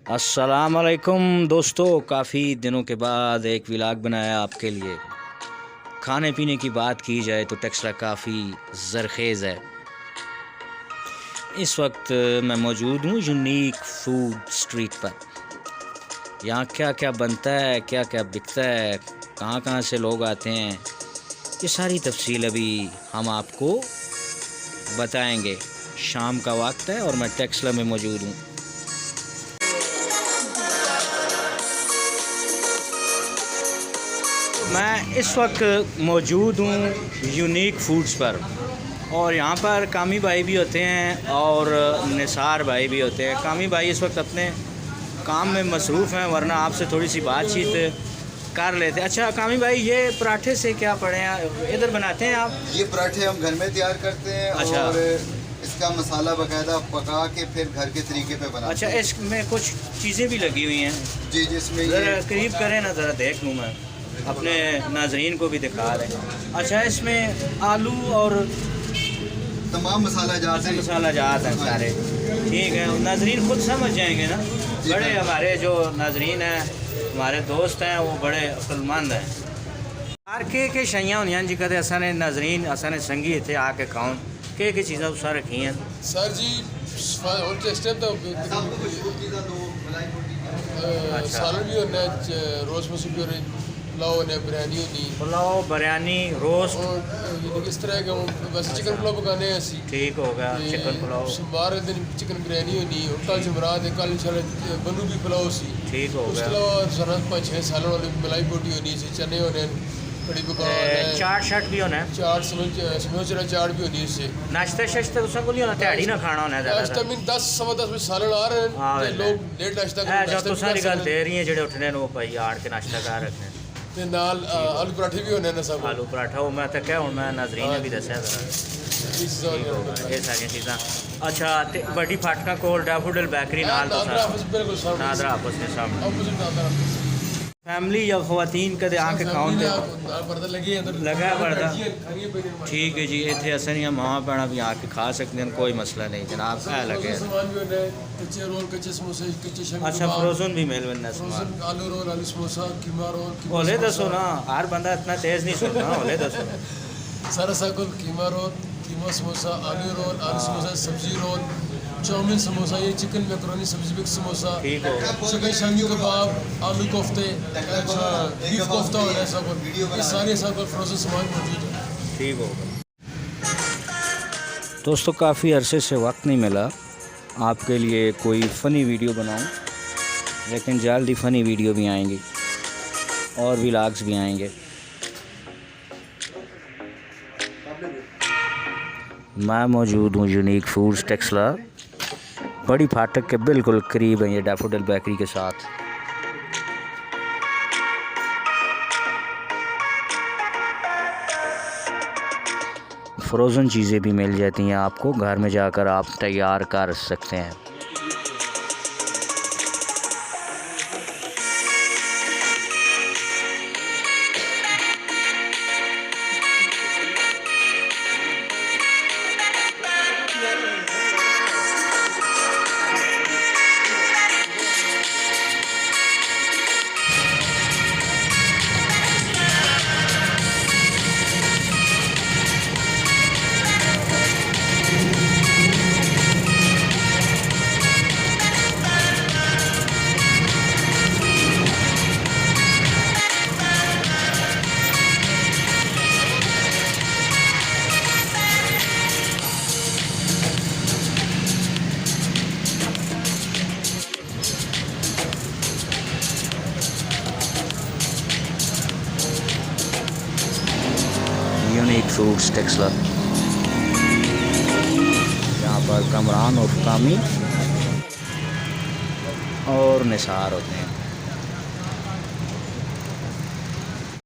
अस्सलाम वालेकुम दोस्तों, काफ़ी दिनों के बाद एक व्लॉग बनाया आपके लिए। खाने पीने की बात की जाए तो टेक्सला काफ़ी ज़रखेज़ है। इस वक्त मैं मौजूद हूँ यूनिक फूड स्ट्रीट पर। यहाँ क्या क्या बनता है, क्या क्या बिकता है, कहाँ कहाँ से लोग आते हैं, ये सारी तफसील अभी हम आपको बताएंगे। शाम का वक्त है और मैं टेक्सला में मौजूद हूँ। मैं इस वक्त मौजूद हूँ यूनिक फूड्स पर और यहाँ पर कामी भाई भी होते हैं और निसार भाई भी होते हैं। कामी भाई इस वक्त अपने काम में मसरूफ़ हैं, वरना आपसे थोड़ी सी बातचीत कर लेते हैं। अच्छा कामी भाई, ये पराठे से क्या पड़े हैं, इधर बनाते हैं आप? ये पराठे हम घर में तैयार करते हैं। अच्छा। और इसका मसाला बाकायदा पका के फिर घर के तरीके पे बनाते अच्छा, हैं। इसमें कुछ चीज़ें भी लगी हुई हैं। जी, जिसमें ज़रा करीब करें ना, ज़रा देख लूँ मैं, अपने नाजरीन को भी दिखा रहे हैं। अच्छा, इसमें आलू और तमाम मसाला जात हैं। मसाला जात हैं सारे, ठीक है। नाजरीन खुद समझ जाएंगे ना। बड़े हमारे जो नाजरीन हैं, हमारे दोस्त हैं, वो बड़े अक्लमंद हैं। के शाइयाँ होनियां जी, कदे असा ने नाजरीन असा ने संगी इतने आके खाऊं के चीज़ां तुसा रखी हैं सर जी? सालन भी होना, रोज़ मसूर भी होने, पुलाव होना, बिरयानी होनी, पुलाव बिरयानी रोस्ट। और इस तरह के वैसे चिकन पुलाव पकाने हैं असी। ठीक होगा, चिकन पुलाव। बारह दिन चिकन बिरयानी होनी, और कल जमरात है, कल इंशाल्लाह बनू भी पुलाव सी। ठीक हो उसके गया। अलावा सर 5-6 सालन वाली मलाई बोटी होनी, चने होने, कड़ी पकवान है, चाट शर्ट भी होना है, चाट समोसा चाट भी होनी इससे। नाश्ते शाश्ते तुसा को नहीं होना, ध्याड़ी ना खाना होना नाश्ता ज़्यादा। में 10-10 बजे सालन आ रहे हाँ, हैं, लोग लेट नाश्ता है जो नाश्ता भी तुसा कर दी गल सकते दे रही हैं, जेडे उठने वो भाई आड़ के नाश्ता कर रखने। हैं। नाल आलू पराठे भी होने ना सब। आलू पराठा वो मैं तो क्या हूँ, मैं नाजरीन ने भी दसिया जरा ये सारी चीज़ां। अच्छा, ते बड़ी फाटका कोल डैफोडिल बेकरी नाल बिल्कुल नादरा आपस के सामने। ऑपोजिट नादरा फैमिली या ख़वातीन कदे आके खाउन ते पर्दा लगी है, लगा है पर्दा। ठीक ठीक है जी, इतने असनिया माँ भैन भी आके खा सकते हैं, कोई मसला नहीं जनाब। है लगे सामान भी होने, कच्चे रोल, कच्चे समोसे, कच्चे शंकर। अच्छा, फ्रोजन भी मिल बनना सामान। आलू रोल, आलू समोसा, कीमा रोल। ओले दसो ना, हर बंदा इतना तेज़ नहीं सुनता। ओले दसो। सारा साकुल, कीमा रोल, कीमा समोसा, आलू रोल, आलू समोसा, सब्जी रोल, चाउमीन समोसा, ये चिकन मैकरोनी सब्जी मिक्स समोसा, ठीक हो। चिकन शामी कबाब, आलू कोफ्ते, बीफ कोफ्ता हो रहा है सब। ये सारे सब फ्रोजन सामान मौजूद है। ठीक हो। दोस्तों, काफ़ी अरसे से वक्त नहीं मिला आपके लिए कोई फ़नी वीडियो बनाऊं, लेकिन जल्दी फ़नी वीडियो भी आएंगी और व्लॉग्स भी आएंगे। मैं मौजूद हूँ यूनिक फूड्स टेक्सला, बड़ी फाटक के बिल्कुल करीब है ये डैफोडिल बेकरी के साथ। फ्रोज़न चीज़ें भी मिल जाती हैं आपको, घर में जाकर आप तैयार कर सकते हैं। यूनिक फूड्स टेक्सला, यहाँ पर कमरान और कामी और निसार होते हैं।